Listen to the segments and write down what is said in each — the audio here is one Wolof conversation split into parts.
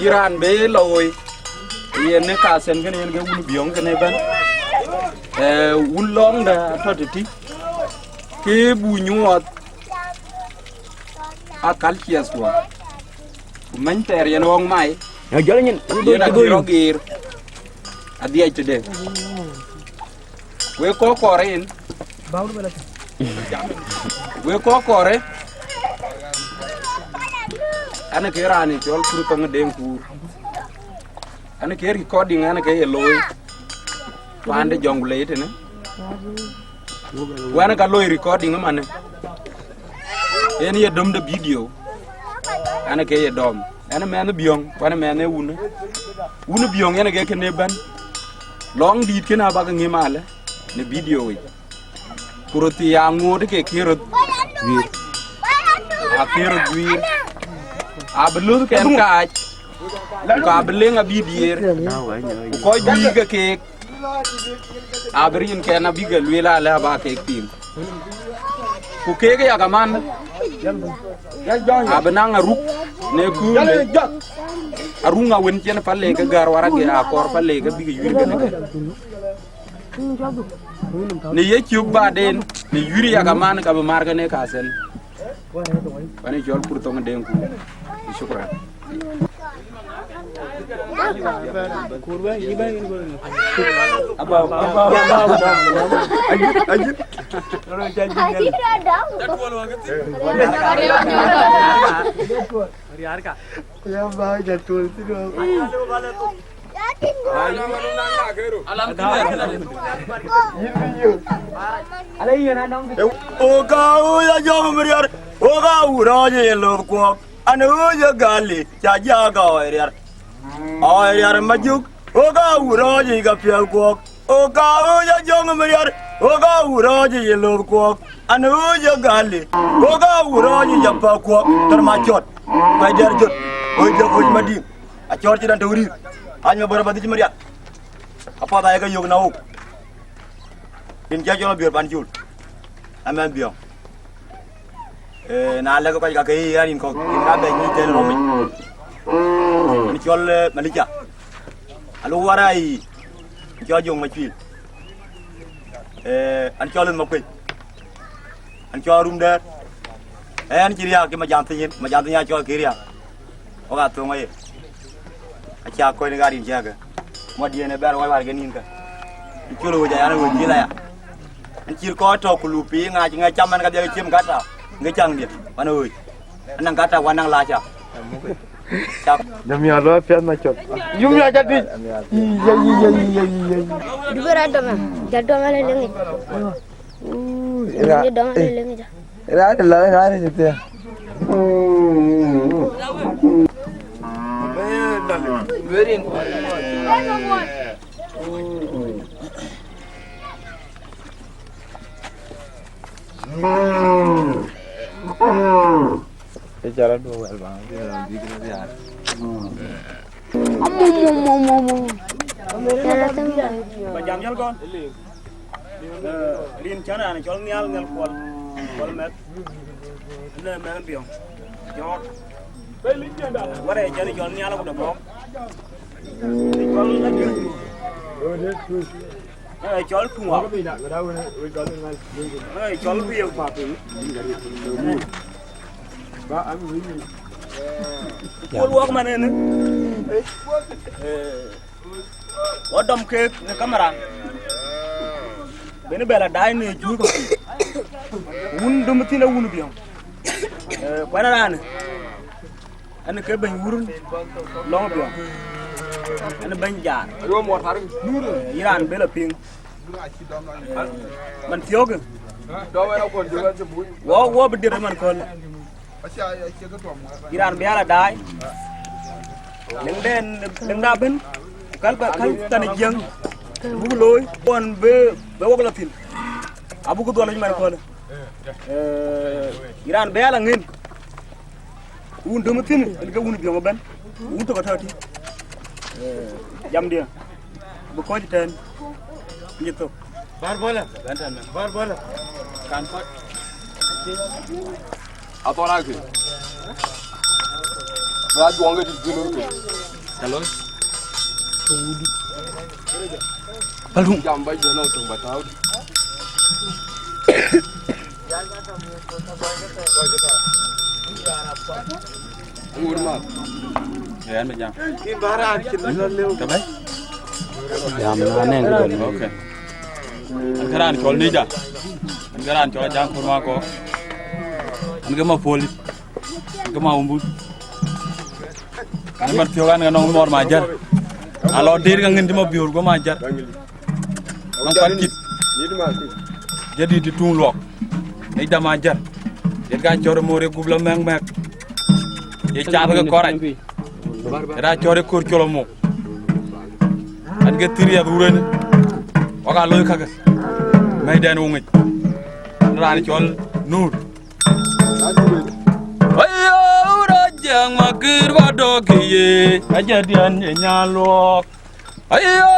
Iran be loy yene ka sen gene yene wun biong gene ban wun long da totiti ke bu nyuot akal kiaswa man ter yen wong mai ya jole nyen yena rogir adia tede we ko koren we ko kore ana ke rani jol pur ko ngden ku ana ke recording ana ke loy pande jongle itene wana ka loy recording man en ye dom de video ana ke ye dom ana me na biong wana me na wuna biong yana ke ne ban long di kina ba ga ngimale ne video wi kuroti ya ngode ke kirot wir a kirot wir abelur ken kaj ka belenga bidier ko diga ke abrin ken abiga lwela la ba ke tim ku ke ya gaman abnanga ruk ne ku arunga wen chen palle ke gar warage akor palle ke biga yuri ke ne ye kyuk ba den ne yuri ya gaman ka ba marga ne kasen wani jol pour to ngden ku shukran kurba yiba aba ajit ro janji yaar ka ya ba jatul tiro oga ya jom mriar oga uraje lo ko anu ya gali ja ja ga ayar majuk oga uraje ga pial ko oga ya jom mriar oga uraje lo ko anu ya gali oga uraje ja pa ko tar ma chot ma der jot o je ko madi a chot ci dan tawri anya bara badi ci maria apa ta ga yog na o in ja jolo bior ban jul amen biong na la ko ka ke yarin ko in ga be ni tel romi ni chol malija alo warai jo jong ma chil an chol ma kwe an chorum der an chiria ke ma jam tin ya chol kiria o ga to ngai a cha ko ni ga din jaga mo die ne ber war ga nin ka chulo ja ya no jila ya an chir ko to ku lupi nga cham man ga de chim gata nga chang dia mana oi anang gata wanang la cha demi Allah fiat na chot yum ya jadi iya dubara dama jaddo mala lengi ira dama lengi ja ira la ngare jete verin cara dua wel bang dia bikin dia jam nyal kon rin chana ni chol nyal ngel kol met ne men biong jor ware jani chol nyal ko da bok chol la chol tuwa chol biong pa tu ba am ni ko wok manen wadom ke ne kamera bene bela dai ne ju ko wun dum tina wun biong kwana ran an ke ban wurun long biong an ban jaar yo mo tar nur iran bela ping man tioga do wena ko joga je bu wo bidir man ko iran biara dai neng da ben kal tan jeng bu loy bon be wog la tin abu ko do lañ man ko iran biara ngin wun dum tin ga wun bi ben wun to ko tawti jam dia bu ko ten ñito bar bola kan fa atola ke ba juang cái gì luôn kì hello Palung jam bay giờ nào từng bát tháo ngủ mà để anh bây giờ cái bara lên cái đấy jam nó nè cái đấy ok anh cái anh chọn đi já anh cái anh chọn jam kurma ko anh cái mà poli cái mà umbul anh mà thiếu anh cái nong mor majar alo dir ka ngin ma biur go majar nong pat kit jadi di tung lok ay da majar det ga chore more gubla meng mek ye char ga koray ra chore kur cholo mo an ga tiriya buren waga loy kaga may den wo ngej ra ni chol nur ayo rajang makir wadokiye ajadian nyalok ayo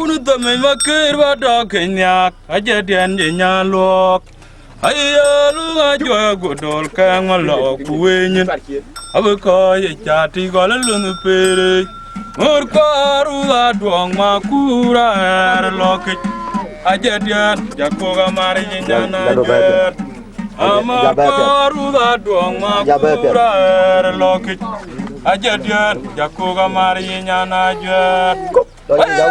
unu tame makir wadokinyak ajadian nyalok ayo lunga joy godol kang malo kuwenyin abako ye chati golun pere mur koru adwang makura lokit ajadian jakoga mari nyana jet amaru adwang makura lokit ajadian jakoga mari nyana jet ayo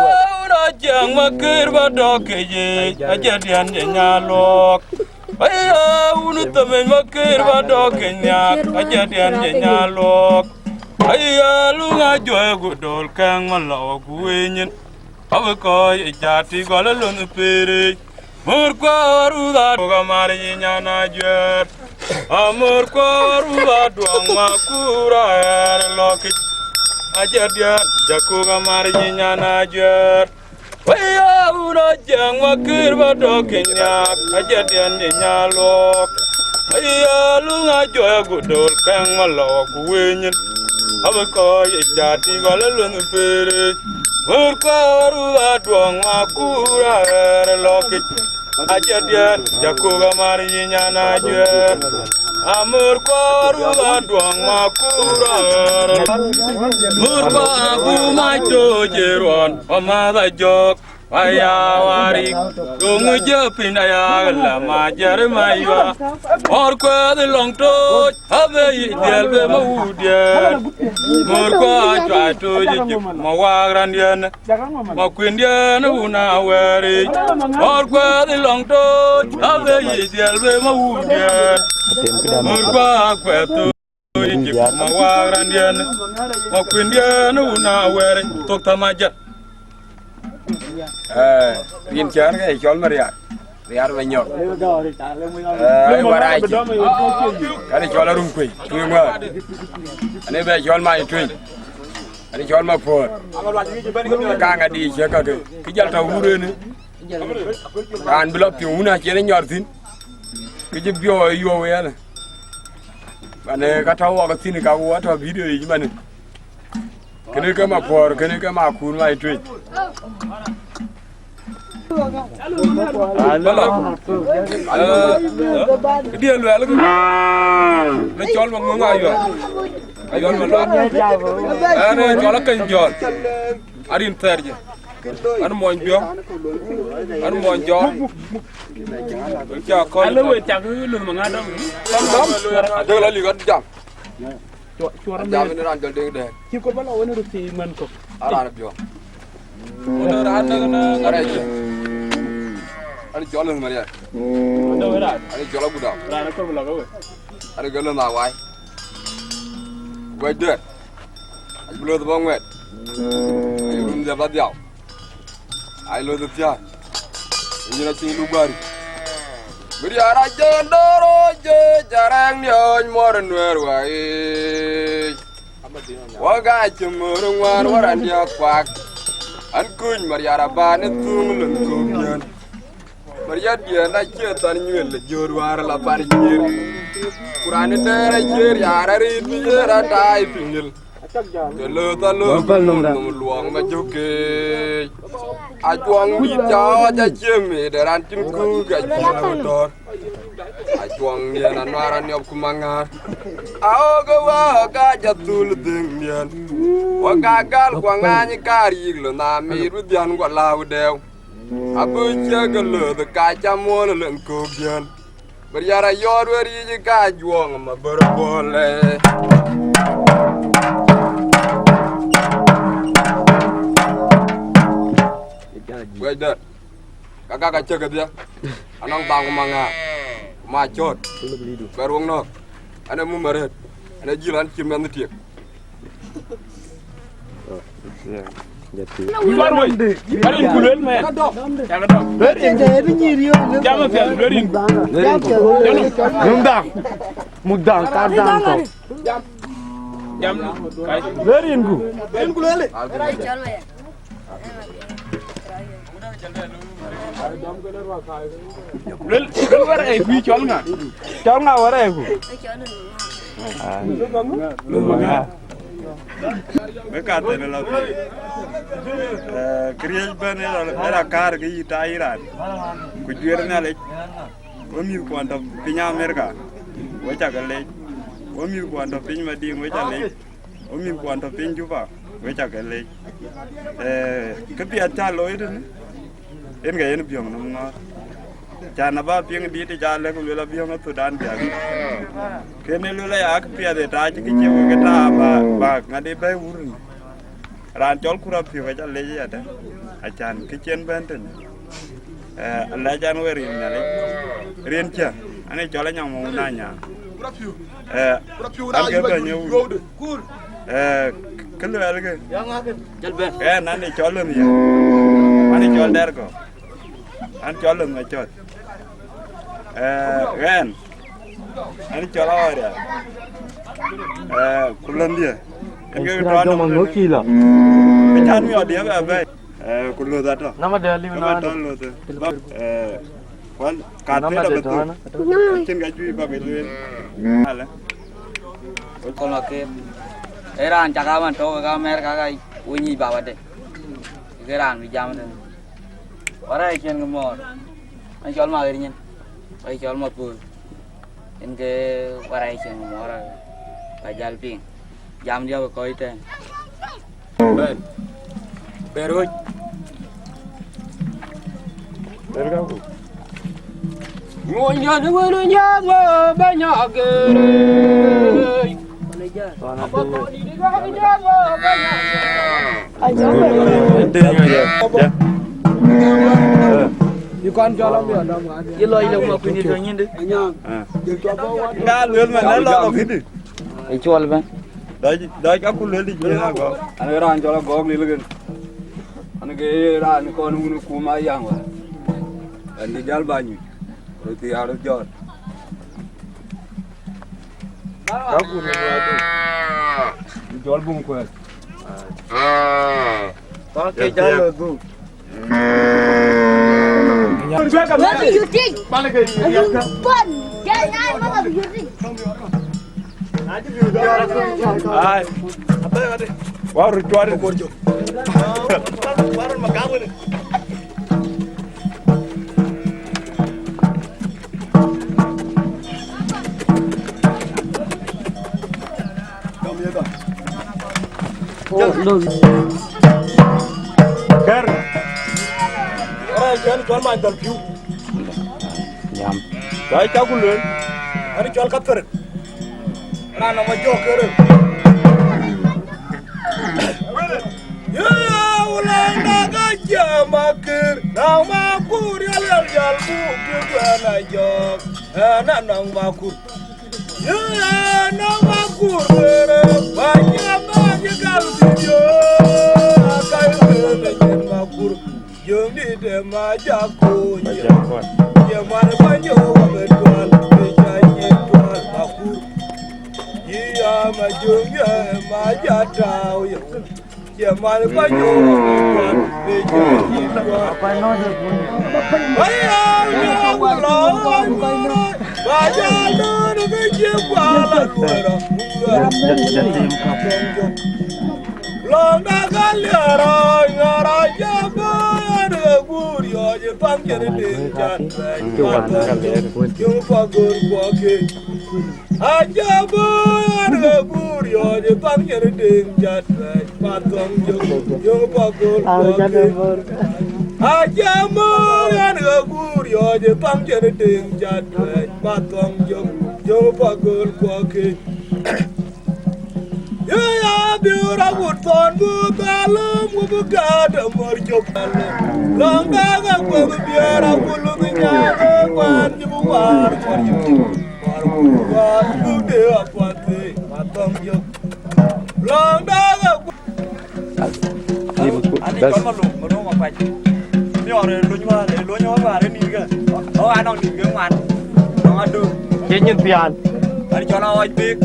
rajang makir wadokiye ajadian nyalok ayo unu tame makir wadokinyak ajadian nyalok ayo lunga joy godol kang malo kuwenyin abako ye chati golun pere mur koru da mari nyana jet amur koru adwang makura lokit ajadian jakoga mari nyana jet ayo rajang makir wadokinyak ajadian nyalok ayo lunga joy godol kang malo kuwenyin abako ye chati golun pere mur koru adwang makura lokit ajadian jakoga mari nyana jet amur koru adwang makura mur bagu macho jeron amada jok ayawari dungu jepin ayala majar maywa or ko de long to ave del be maudian mur ko atwa to je mawagran yen makwindian una wari or ko de long to ave del be maudian mur ko akwetu je mawagran yen makwindian una wari to tamaja riêng chén cái chón mà riar mà nhọ warai cái này chón là rung quỷ tui mà anh ấy về chón mà tui anh ấy chón mà phở càng ngày đi chơi cái giờ tàu mưa nữa anh bị lấp phiếu na chơi nó nhọt tin cái chụp video yêu vậy này anh ấy cái tàu cái tin cái quá tàu video gì mà này cái này cái mà phở cái này cái mà cuốn mà tui dia lu ala le chol ma ngo ayo ayo ma lo ane chol kan jol arin terje an mon biom an mon jol cha ko ala we cha lu ma nga dom de la li gat jam jam ni ran jol de ci ko bala wona ru ci man ko ara biom wona ran na ara Ada jualan Maria. Ada jualan gudang. Ada kau belaga we. Ada jualan awai. Wait there. Ada belum tu bang wait. Ada belum dia beladau. Ada lo tu tiap. Ini nak tinggal baru. Beri arah jendoro je jarang dia moran werwai. Wagai cemurung waran dia kuak. Ankuny Maria rabane tunglun kubian. Maria dia na cetan nyel jor war la par jir Qur'an tere jir yarari tira dai pingil telo luang ma joke ajuang bi cha cha cheme deran tim ku ga motor Ajuang dia na nuara niop kumangar. Aoga wa ga jatul dingyan. Wa gagal kwa ngani kari lo na miru dian kwa laudew. Abu jaga lo the kaca mola len kobian. Beryara yor wari ga juang ma berbole. Wajar. Kakak kaca dia. Anang tang kumanga. Macot. Baruang nok. Ana mu maret. Ana jilan cimen tiek. Barin kulel me. Jangan dong. Jangan fel berin. Mudang tadang to. Jam. Berin ku. kulele Lel war ay fi chol nga. Chol nga wara ku. bekate ne la kriej bane era kar gi tairan ku jwer na le omi ko ando pinya amerika wacha gale omi ko ando piny mading wacha le omi ko ando piny juba wacha gale kapia chalo idin en ga en biong nam nga chana ba pieng di ti jale ko la biong to dan dia kene lula ya kapia de ta chi ki ke ta ba ngade ba wurun ran chol kura pi wacha le ya da achan ki chen benten la jan weri na le rien cha ane chola nyang mo na nya an ke ba nyu kelu alge jalbe nan ni cholen ya ani chol der ko an cholen ma chot ren ani chola ora kulan dia en ke Dong mango kila. Pecan mi dia ba kulo da to Nama dia liu na. lo to wan ka te da betu chin ga ju ba betu ala Con là kia cái đàn chả cao mà trâu cái mẹ cái uy nhị bảo vậy cái đàn bị giam rồi ở đây chuyện cái mỏ anh cho mà cái nhân anh cho mà bự nên cái ở đây chuyện cái mỏ rồi phải giao tiền giam dia coi tên Beroi. Berga ku. Ngồi nhà nó ngồi nhà mà bên nhà kia. Đi con cho nó biển đâu mà. cái lời đâu mà quên đi thôi nhiên đi ga lươn mà nó lo cái gì cái cho là bên đấy các con lươn đi chơi nào có Ana ran cho la gog ni legen. Ana ke ran ko nu ku ma yang wa. Ani jal banyu. Ro ti ar jor. các con lươn Jol bung ko. Có cái cho rồi ku. What do you think? Are you fun? Get out of the music. ai wow rồi cho đi Ker. Ora jan chol ma dal piu. Nham. Dai cha ku luen. Ani chol ka ter. Ra na ma jo ker. Ya ulang da ga jama ker. Na ma kur yal yal bu ku na jo. Na nang ma kur. Ya na ma kur ba ya ma ya gal video. Yung di de ma jako ye man banyo wa bedwal be janye twal akur ya ma yung ye ma jata ye man banyo wa bedwal be janye twal pa no de ay ya lo ba ja no de je wala luera long da galera ngara jaba de gurio je twang jere ding chat yo pagor kwake ajabo arga bur yo je bang jere ding chat patong yo pagor kwake ajamo arga bur yo je bang jere ding chat patong yo pagor kwake ya biura wuton bu balum bu gada mor jokal long daga bu biara bulu nya kwan bu war war bu de apate matom jok long daga Ani con mà luôn mà phải ni ore lo nywa ba re ni ga anh đang đi gương anh đang ăn đường Che nyin pian. anh cho nó oi big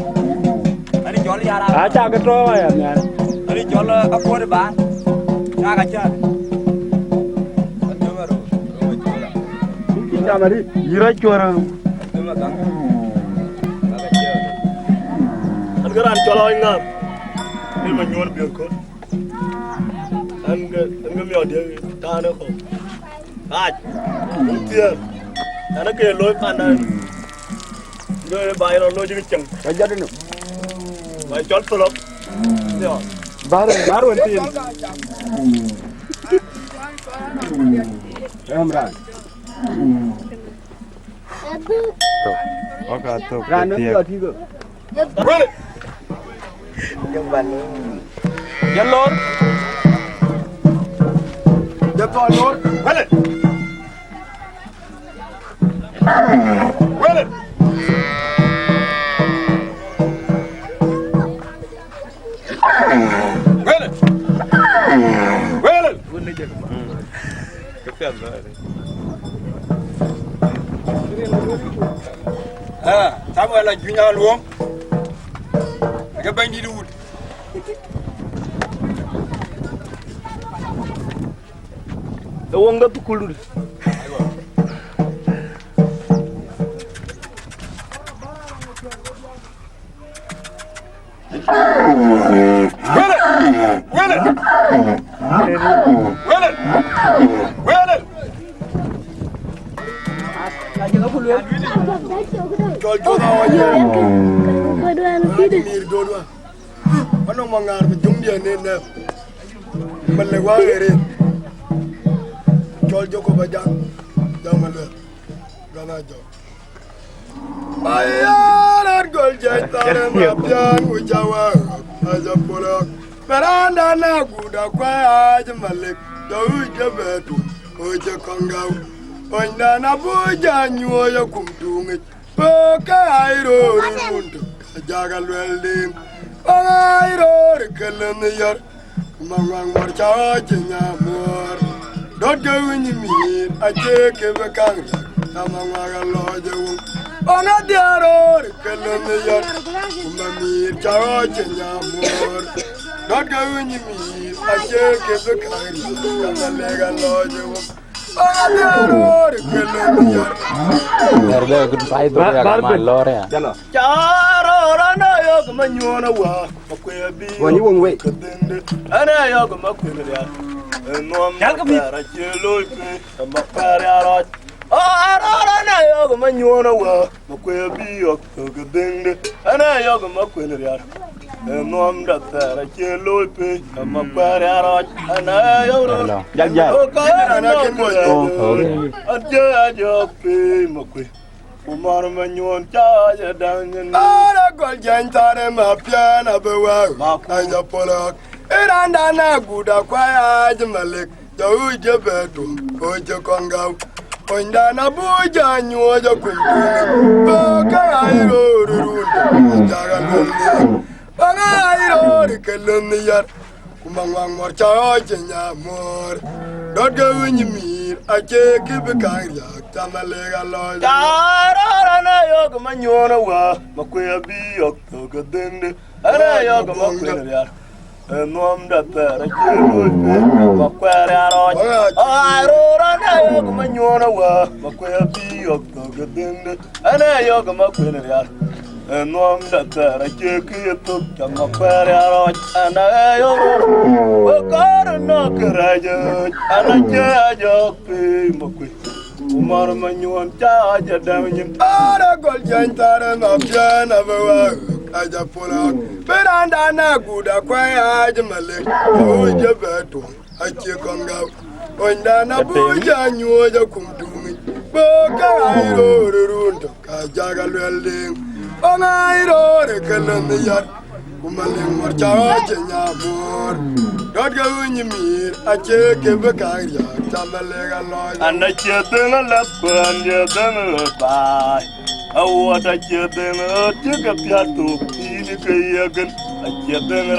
anh cho nó ra Cha ka tro ya man. anh cho nó áp phốt bán ra cả chân Cha ma di. Yira chora. an garan cholo ngam ni ma nyon bi ko an ga mi ode ta na ko aj tier ana ke loy pana loy bai lo ji chang Ka ja de no. bai chol tolop yo Bar wan tin. Ramran. Oka to. Ran no yo thi go. Really? Yang ban. Yan lor. Ya to lor. Really? Really? Really? Really? Tao gọi là chủ nhà luôn. Cái bánh đi đùi. Uống đó tukul dulu. Ano mangar jung dia ne malle wa ere jol joko bajang jamale gana jo ayar gol jay tare ma pian u jawa ajapola beranda na guda kwa ajmale do jabetu o je kongau onda na buja nyuo kumtungi o ka airo muntu jagal weldim Airo kelen yar mangwang marcha jenya mor dot going mi aje ke bekang namanga loje ona diaro kelen yar mami cha jenya mor dot going mi aje ke bekang namanga loje ona diaro kelen yar Nerde kun pai to ya ma lor ya. Charo rana yo manyona wa makwe bi Wani wong we. ana yo makwe ya nom para chelo pe makare aro rana yo manyona wa makwe bi yo gedende ana yo makwe ya nom da para chelo pe makare aro ana yo Jal jal. ana ken mo ajo pe makwe Umar manyon cha dangen ara gol jan tare ma piana bewa aja polak iranda na guda kwa ajmalik jau jebetu oje kongau onda na buja nyoja kuntu ka airo rurunda jaga lolli bana airo kelon yar kumangwang mor cha jenya mor dodga winyimir ache kibekangya tamalega loja tarara na yok manyona wa makwe bi yok to dende ara yok makwe ya nom da tara chelo makwe aro arora na yok manyona wa makwe bi yok to dende ara yok makwe ya nom da tara cheki to makwe aro ana yok bakar no karaja ana ja yok makwe Umar manyuan caja damnyin. Ada gol jantara mabjana bawa aja pola. Beranda na guda kwaya jamale. Oja beto ache konga. Onda na buja nyuja kumtumi. Boka airo runto kajaga lwelding. Onga airo rekalandiyat. Kumaling marcha nyabor. Dot ga unyimir ache kebe kagya tamalega loy. Anda chetena lapkan jetena ba. Awata chetena tika piatu ini kayagan achetena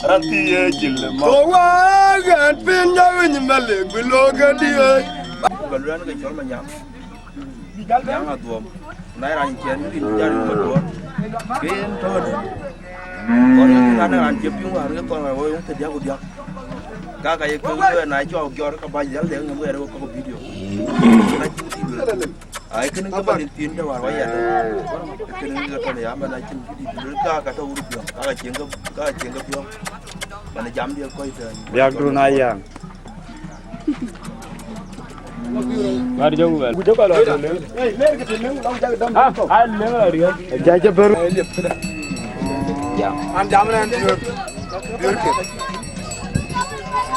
rati ye jilma. Owa gan pinja unyimale biloga dia. Baluran ke chol manyam. Yang atuam. Nai ran chen ni jari mador. Ken ton. Còn cái này ăn chụp chung vào cái con này ôi thịt giang cột cá cái cái này cho cái bao giờ để người đâu có video này chụp đi ai cái này bao nhiêu tiền đâu mà vậy cái này cái con này mà này chụp đi cái đâu được cái chuyện cái film mà nó dám đi coi trời Biar dulu naya. Mari jauh bal. Jauh kalau ada leng. Leng ke leng long jaga dam. Ah, leng lah dia. Jaja baru. ăn dám lên được kịp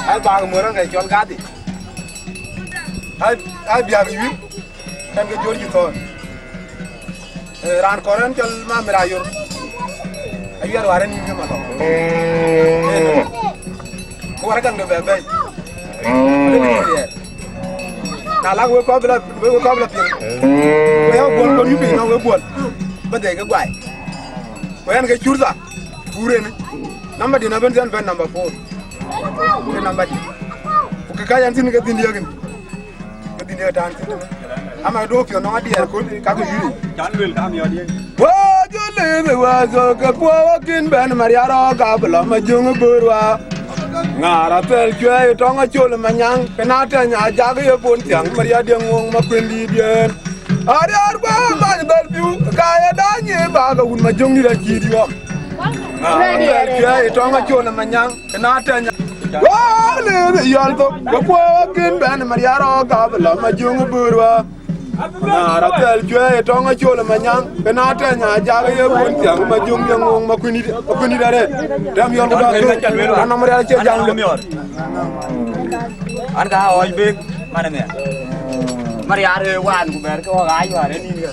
ai ba cái mưa nó ngày chọn cá thì ai bia cái gì em cái chôn gì thôi ran koran chal ma merayor ai biar waran ni mà thôi ko waran kan be be na la we ko bla tiền we buồn con như bị nó we buồn bất để cái quải quen cái chur ra pure ne number di na ben zan ben number 4 ke number di ko ka yan tin ke tin yagin ke tin ya tan tin ama do fio no adi ko ka ko yiri jan wel kam yo di wa jo le wa zo ka ko kin ben mariaro ka bla ma jung burwa ngara tel kwe to nga chul ma nyang ke na ta nya ja ge bon tiang maria de ngong ma kwen di bien ari ar ba ba dal piu ka ya da nye ba ga un ma jung ni da ki di wa kwe to nga chul ma nyang ke na ta nya wa le yal to ko kin ben mariaro ka bla ma jung burwa ngara tel kwe to nga chul ma nyang ke na ta nya ja ge bon tiang ma jung de ngong ma kwen di da re dam yon da ko ana maria che jang le An ka oi big mana me. Mari are wan ku ber ko ga yu are ni ga.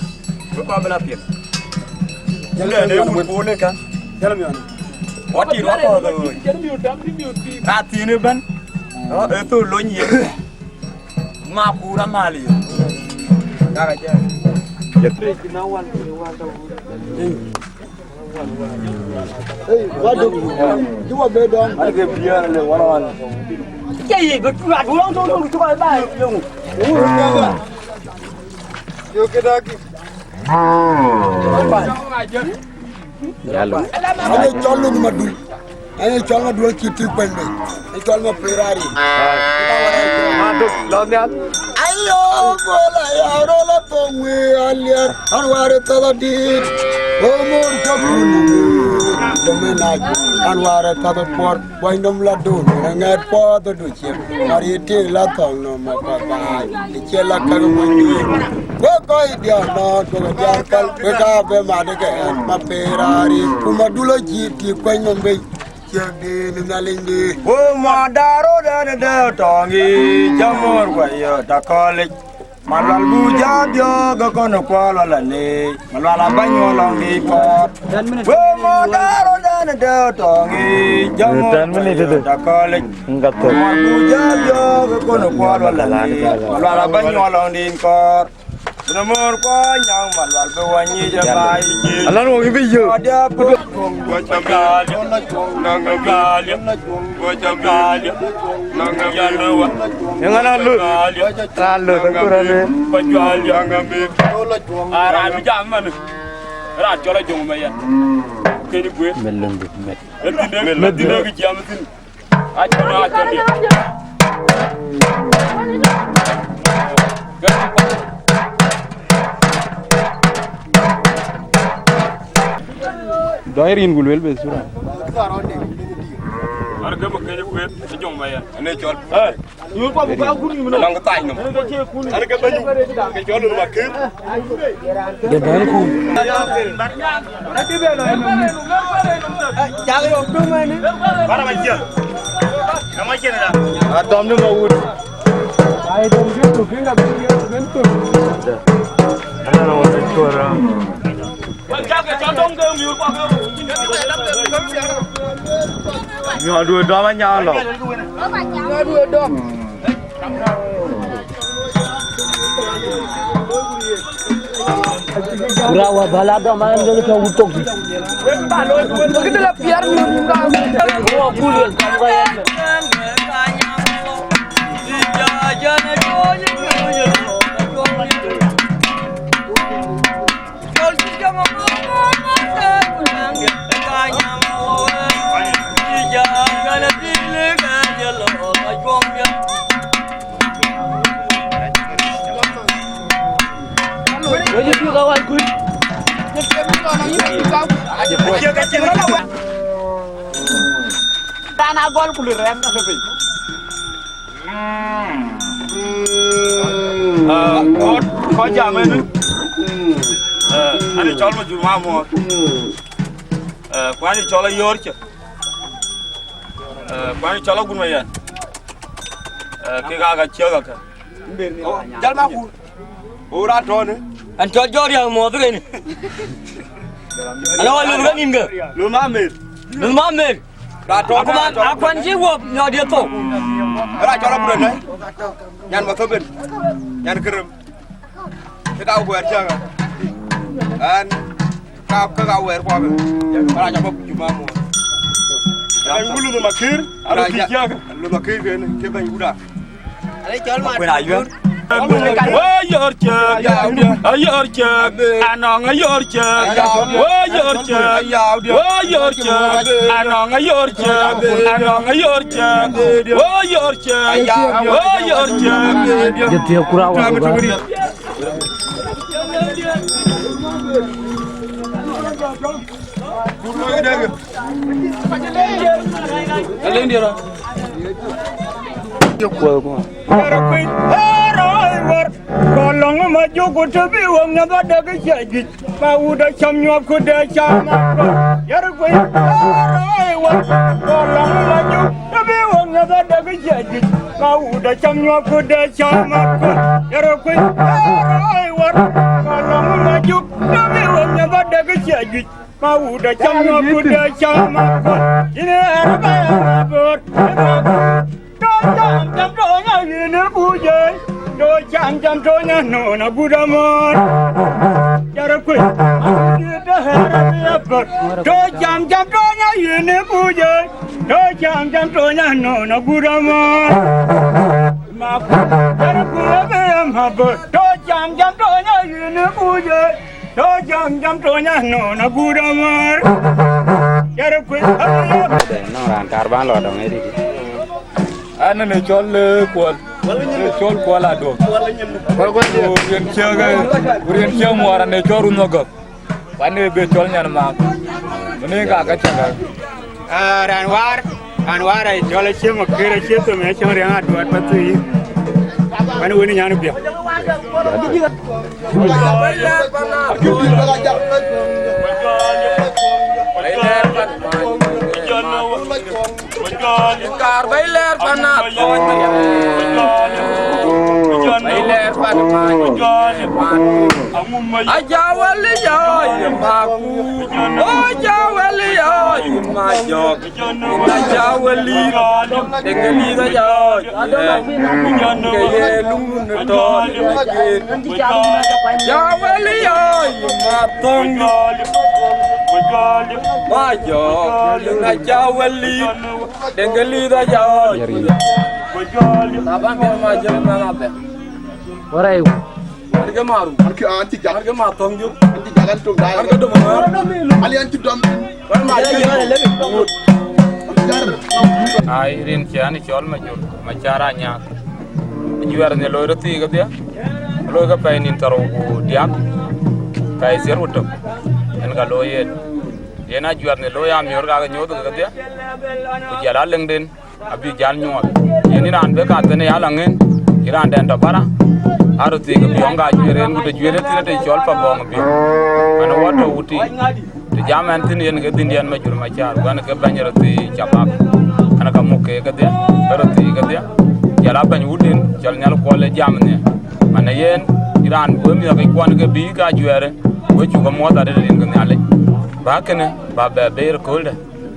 Ko bela pien. Jale ne un ko le ka. Jale mi on. Oti ro ko ga. Ra ti ne ban. E to lo nyi. Ma ku ra mali. Ga ga je. Jepre kina wan ta. Wadu. Juwa be don. Age biar le wala wala. Cái gì cứ loạt uống thôi chú ơi ba dùng. Yo ke da ki. Jalo. Ane cholu ni madul. Ane cholu madul ki ti pende. Ane cholu ma Ferrari. Aduh, lawan dia. Ayo bola ya rola tongwe aliar. Anware tala dit. Omor kapunu. Domenaj. Anware tala por. Waindom la do. Ngat po to do chem. Mari ti la tong no ma pa ba. Ti chela karu mani. Ko koi dia no ko dia kal. Ko ka be ma de ke ma Ferrari. Kuma dulo ji ti kwai nombe. Wo ma daro da tongi jamor kwayo ta college malal buja dio ga kono kwala la ne malala banyo long ni ko wo ma daro da tongi jamor ta college Enggak tuh. malal buja dio ga kono kwala la ne malala banyo long ni ko Namor ko nyang malwal be wanyi jabai ji Alan wong ibi yo. ada Wajagal, nangagal, wajagal, nangagal, Yang mana lu? Lalu tengkurane. wajagal, nangambil. ara mi jam man ra jola jong ma ya ke ni bue Melon du. la dina gi jam tin a jono Dairin gulwel be sura. Warga makke kuet ci jong bayan. ane chol Yu ko bu ka ku ni nang ko tay nam ana ga bañu ke chol lu ma kër Dia baru ku. Jaga yo do ma ni. Bara ma ci. Dama ci na. Dom ni ma wut. Ai dom gitu kinga bentu. Ana na wala chora. Nyo dua dom nya lo. Urawa balada main gani ka utok. Kita la piar ni nga. Oh kuliah kamu ya. Tanah gol kulir rem ka sepi. Ko jamen. Ani chol ma jurma mo. Kwani chola yorche. Kwani chola gunma yan. Ke ga chega ka. Jal ma ku. Ora tone. An chol jor yang mo tu ni. Ana wa lu ganim ga. Lu ma mer. Lu ma mer. Da to. Aku an ji wo nyo dia to. Ra chola bu ne. Nyan ma to ben. Nyan kerem. Ke da wer jaga. An ka ga wer kwa be. Ra ja ba juma mo. An wulu ma kir. Ara ki jaga. Lu ma kir ne ke ban guda. Ada chol ma. Ko na yo. Oh, your chug, your chug, anong a your chug, oh, your chug, oh, your chug, anong a your chug, anong a your chug, oh, your chug, oh, your chug. Dia tiap kurang apa? Kalian dia orang. Kolong ma jogo to bi wong na ba daga jaji ma uda cham nyop ko de chama yar ko ai wa kolong ma jogo to bi wong na ba daga jaji ma uda cham nyop ko de chama yar ko ai wa kolong ma jogo to bi wong na ba daga jaji ma uda cham nyop ko de chama ine arba ya bor jam do nya ine buje do jam do nya no na budamor yara ko de hera ya bor do jam do nya ine buje do jam do nya no na budamor ma yara ko be ma bor do jam do nya ine buje do jam do nya no na budamor yara ko No ran karban lo dong ini. Ana ne chol kwal. Chol kwal ado. Kwal kwal urien chega mo ara ne choru nogo. Pane be chol nyan ma. Mene ga ka changa. Anwar ai chol chema kire cheto me chori anga duat patu. Pane woni nyanu bia. Kar bailer panat bailer panat ajawali yoy maku ajawali yoy majok ajawali dengeli da yoy keye lungun ton ajawali yoy matong majok ajawali dengeli da yoy taban biar majok nanape Warai. harga maru anti jalan harga matong juk anti jalan tuh dah harga dom ali anti dom kan majok Ai rin kiani chol ma jur ma cara nya. Juar ne lo roti ga dia. Lo ga pa nin taro ko diam. Kai zer wuto. En ga lo ye. yena juat ne lo ya mi or ga nyot ga dia ku jala leng den abi jal nyot yeni ran be ka tane ya langen iran den to para aro ti ga bionga jeren ku de jere ti de chol pa bong bi ana wato wuti de jamen tin yen ga dindian ma jur ma char wan ga banyara ti chapap ana ka mukke ga dia aro ti ga dia jala ban wutin jal nyal ko le jamne mana yen iran bo mi ga kwan ga bi ga jere wo chu ga mo da de din ga nyale ba kene ba be ber kolde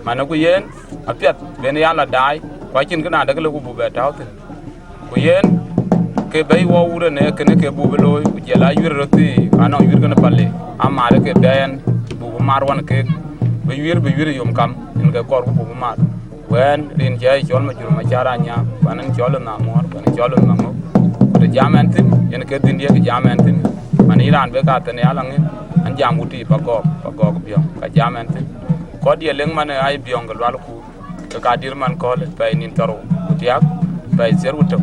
mana ku yen apiat ben yala dai kwa chin kana daga lu bu be tawte ku yen ke bay wo wure ne kene ke bu beloy ku jela yur roti ana yur kana palle amare ke ben bu marwan ke be yur yom kam in ga kor bu mar wen rin jay chol ma jur ma charanya banan chol na mor banan chol na mo de jamentin yen ke din ye ke jamentin man iran be ka tane ala ngi an jamuti pagok biong ka jamentin ko die leng man ay biong gal wal ku ka dir man ko le pay nin taro tiak pay seruto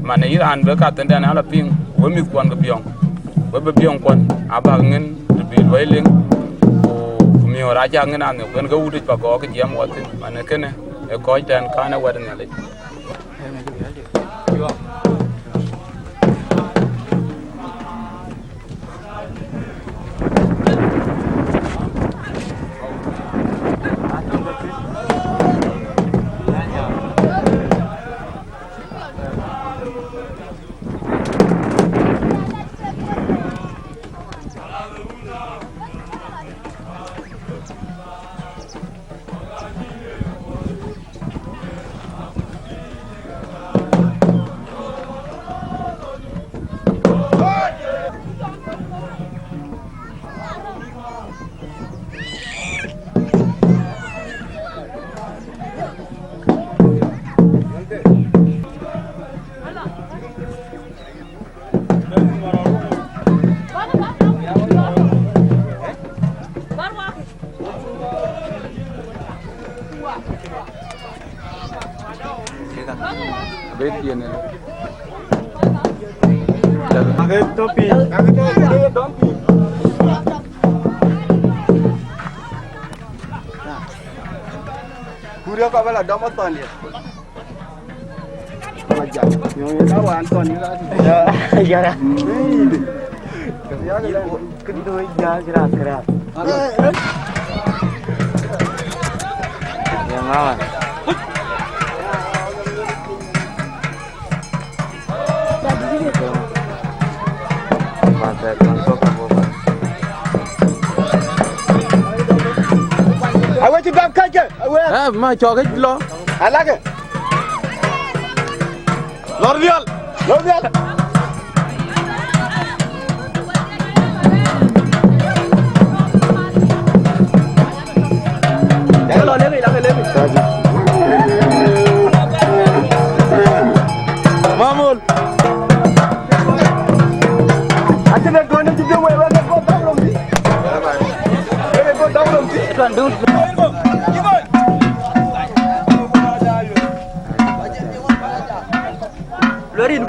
man iran be ka tane ala ping wo mi kwan ga biong wo be biong kon aba ngin de bil waileng o mi ora ja ngin an ko ga wuti pagok jam wotin man kene e ko tan kana wadan ale Kuria ka bala dama ton dia. Aja. Yo ya wan ton ni lah. Ya dah. Ya kedua ya gerak. Yang awal. Awak cakap kaje. Awak. ma cho cái lo Alake. Lordial. Lordial. Jangan lo lebi, jangan lebi. Mamul. Acha nak kau nak juga wewe nak kau tahu belum sih? Wewe kau tahu belum sih? Tuan dulu. Lorin.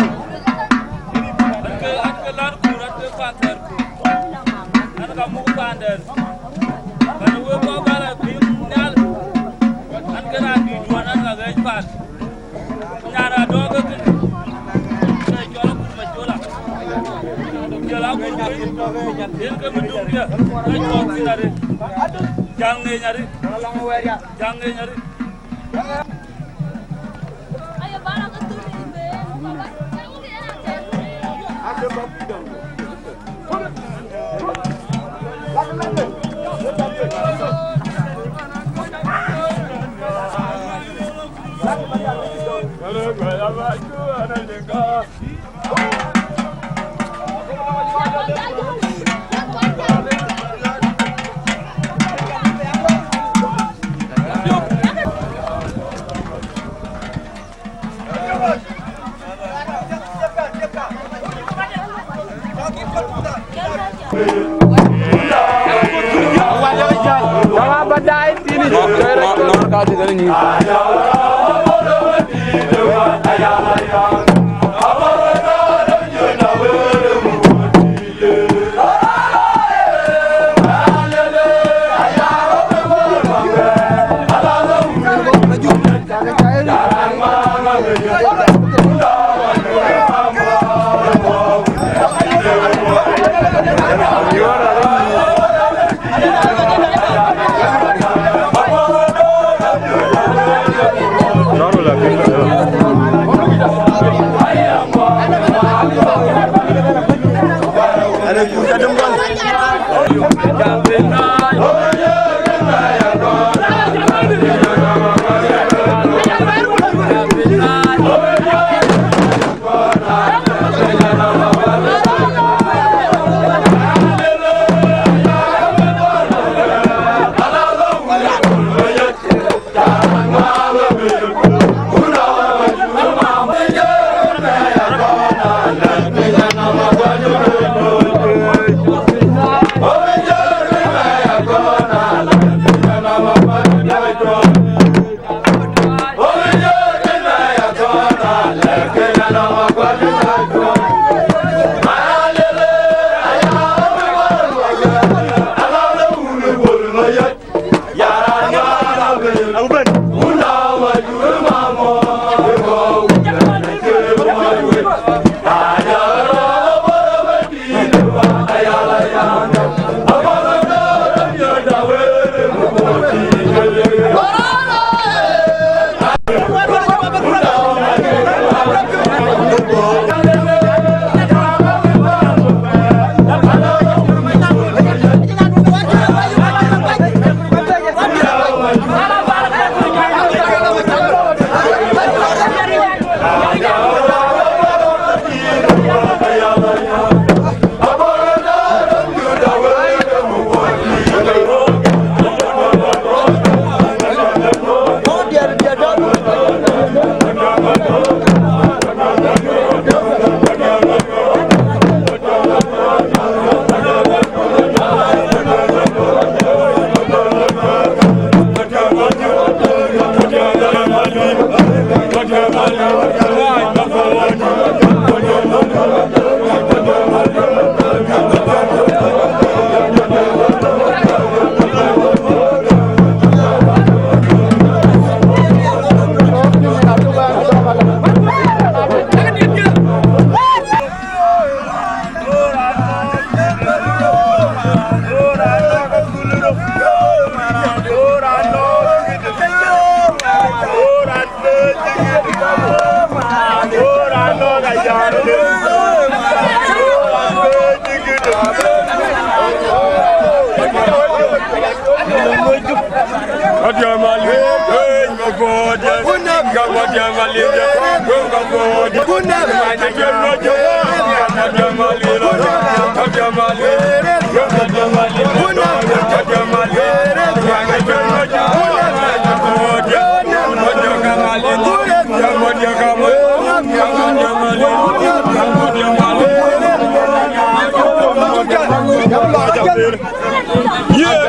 Yeah.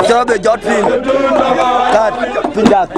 Jobe Jotrin Kat Pinjak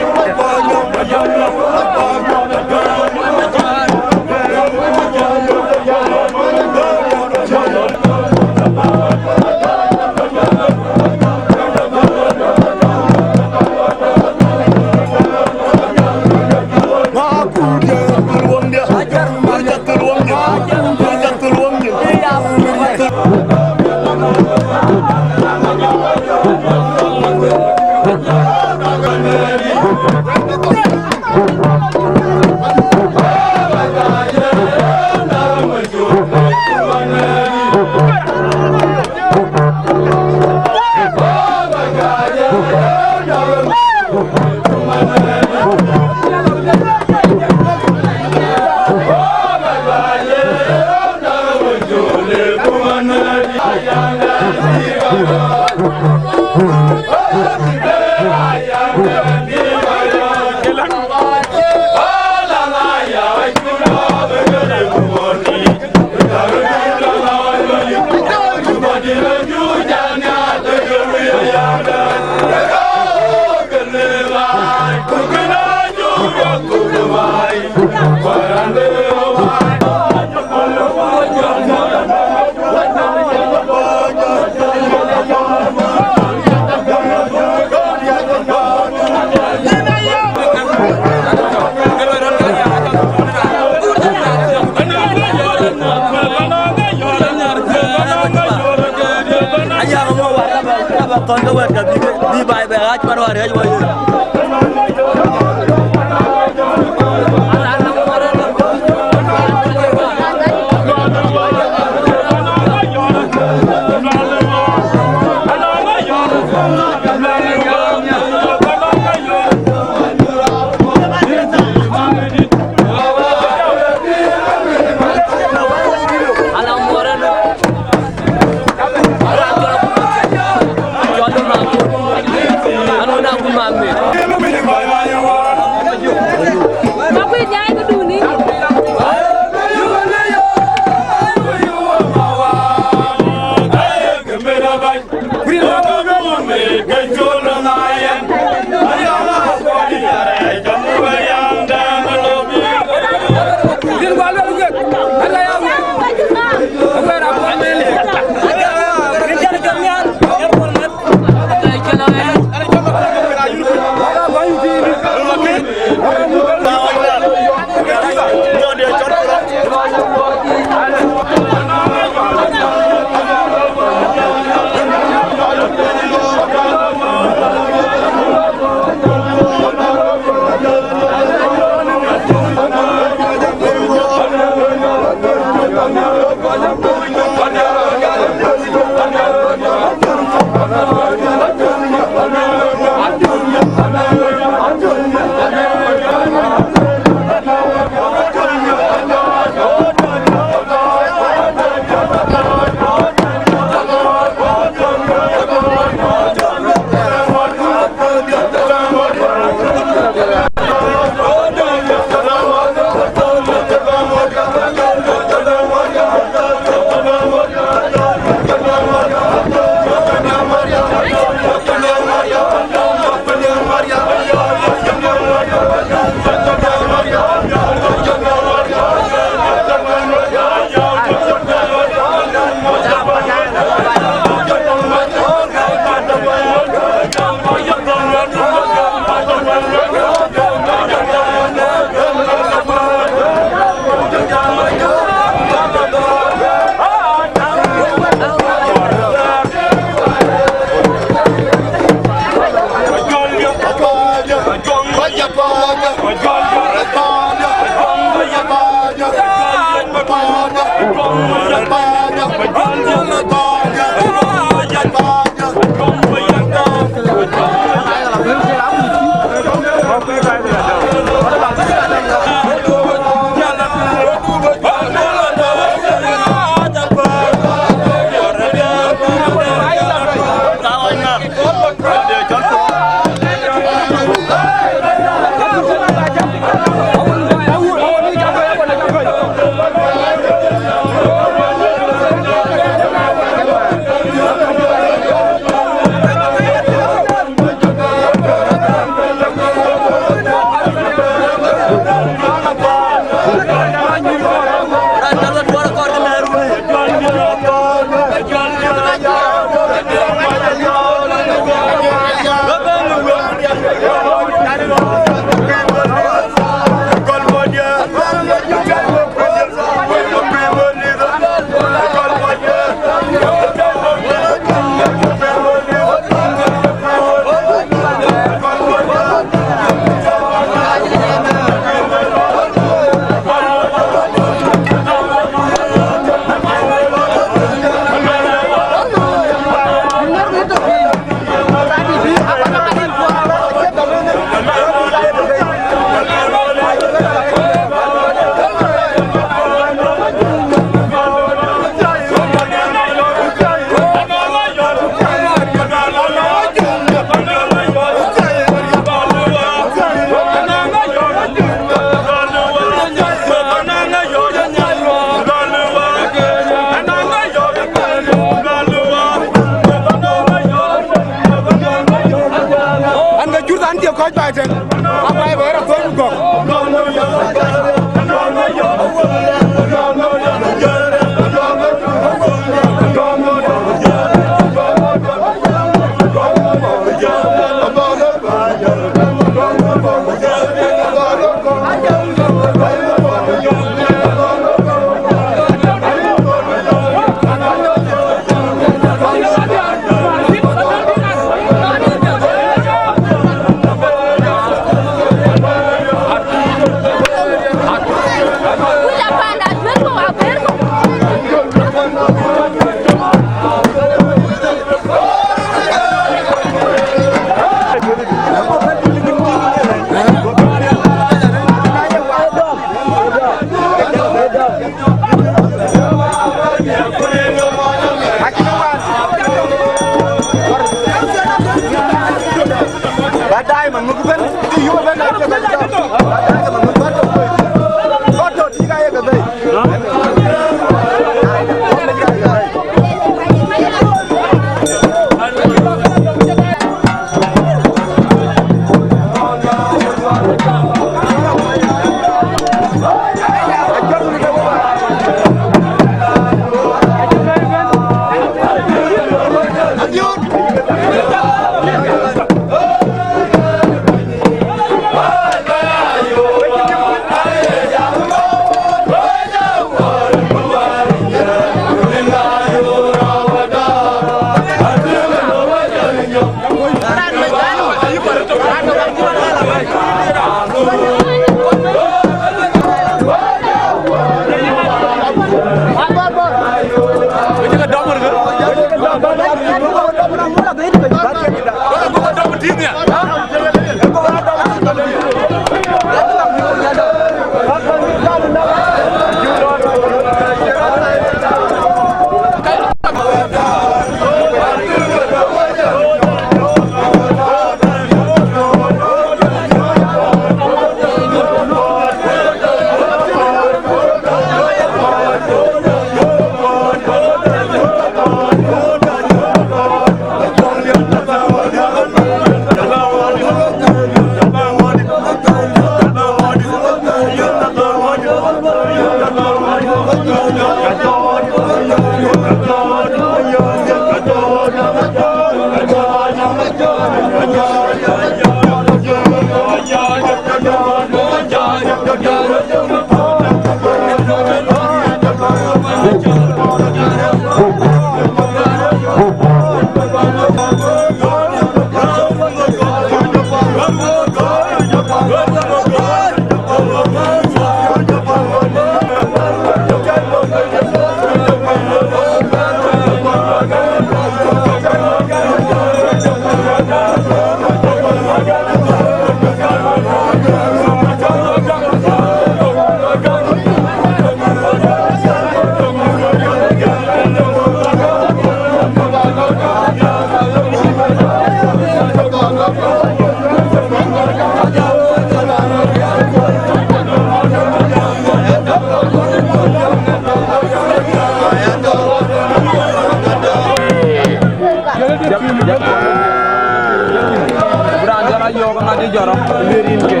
Berang jalan yo kan ada jarak lirin ke.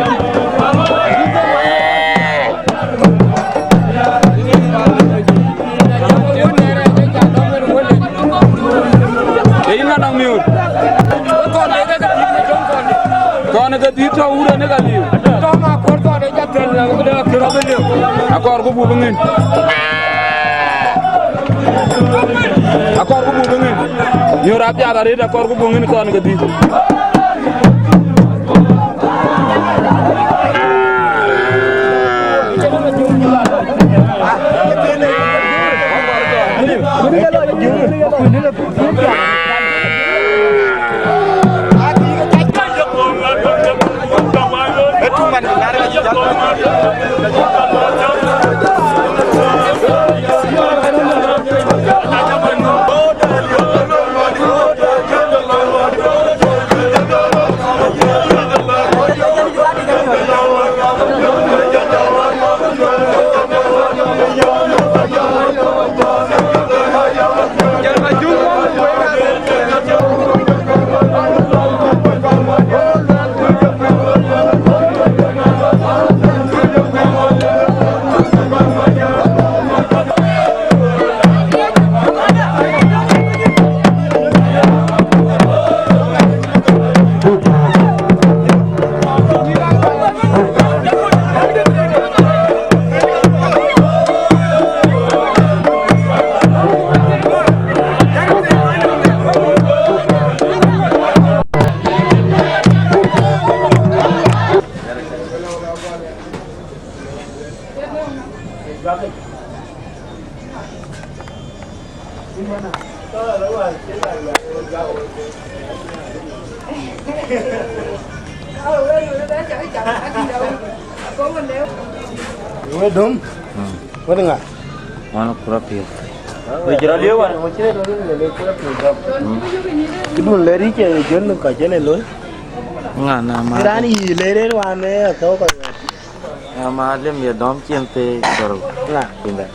Ini nggak nang miut. Kau nak di tahu udah nak liu. Aku harus bubungin. Aku harus bubungin. Nyurap ya tadi aku harus bubungin kau nak di. Dum. Có đừng ạ. Mana kurap ya? Bicara dia wan, macam ni dulu ni kurang kurang. Kedua lari je, jangan kau jangan loi. Nggak nama. Kirani lari wan ni atau kau. Nama alim ya dom cinta baru. Lah. Cinta.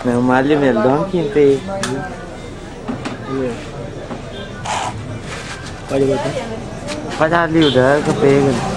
Nama alim ya dom cinta. Kau jaga tu. Pasal dia udah kepengen.